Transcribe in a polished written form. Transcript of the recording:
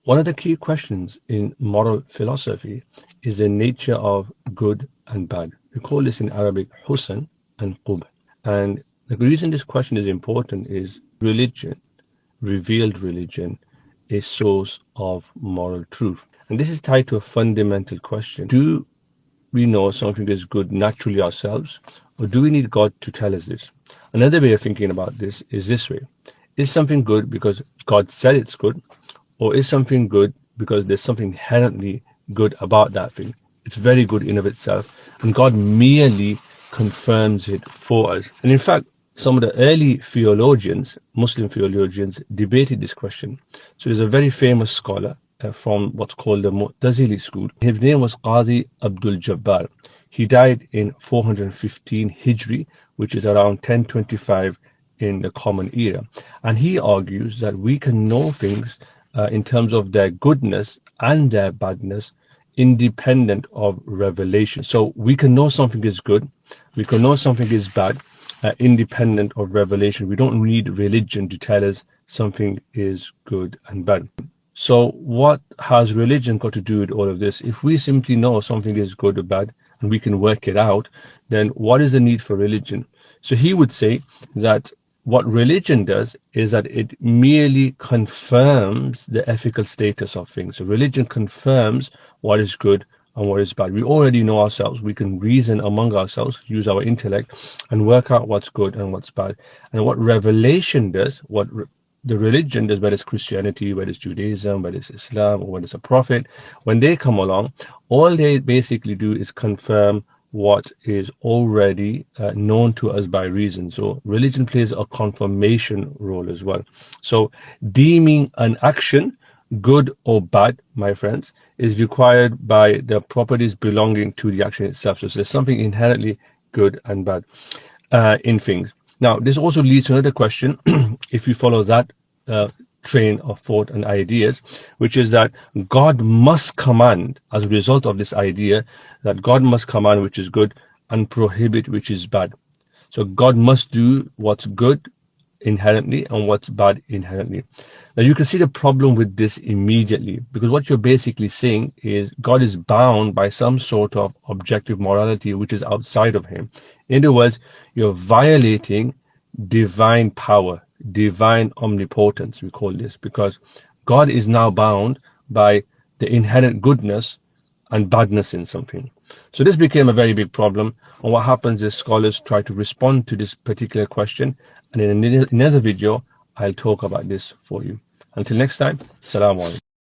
One of the key questions in moral philosophy is the nature of good and bad. We call this in Arabic husn and qubh. And the reason this question is important is religion, revealed religion, a source of moral truth. And this is tied to a fundamental question. Do we know something is good naturally ourselves, or do we need God to tell us this? Another way of thinking about this is this way. Is something good because God said it's good, or is something good because there's something inherently good about that thing? It's very good in of itself, and God merely confirms it for us. And in fact, some of the early theologians, Muslim theologians, debated this question. So there's a very famous scholar from what's called the Mu'tazili school. His name was Qadi Abdul Jabbar. He died in 415 Hijri, which is around 1025 in the Common Era. And he argues that we can know things in terms of their goodness and their badness independent of revelation. So we can know something is good, we can know something is bad, independent of revelation. We don't need religion to tell us something is good and bad. So what has religion got to do with all of this? If we simply know something is good or bad and we can work it out, then what is the need for religion? So he would say that what religion does is that it merely confirms the ethical status of things. So religion confirms what is good and what is bad. We already know ourselves. We can reason among ourselves, use our intellect, and work out what's good and what's bad. And what revelation does, what the religion does, whether it's Christianity, whether it's Judaism, whether it's Islam, or whether it's a prophet, when they come along, all they basically do is confirm what is already known to us by reason. So religion plays a confirmation role as well. So deeming an action good or bad, my friends, is required by the properties belonging to the action itself. So there's something inherently good and bad in things. Now, this also leads to another question, if you follow that train of thought and ideas, which is that God must command, as a result of this idea, that God must command which is good and prohibit which is bad. So God must do what's good inherently and what's bad inherently. Now you can see the problem with this immediately, because what you're basically saying is God is bound by some sort of objective morality which is outside of him. In other words, you're violating divine power, divine omnipotence, we call this, because God is now bound by the inherent goodness and badness in something. So this became a very big problem, and what happens is scholars try to respond to this particular question, and in another video I'll talk about this for you. Until next time, Assalamu alaikum.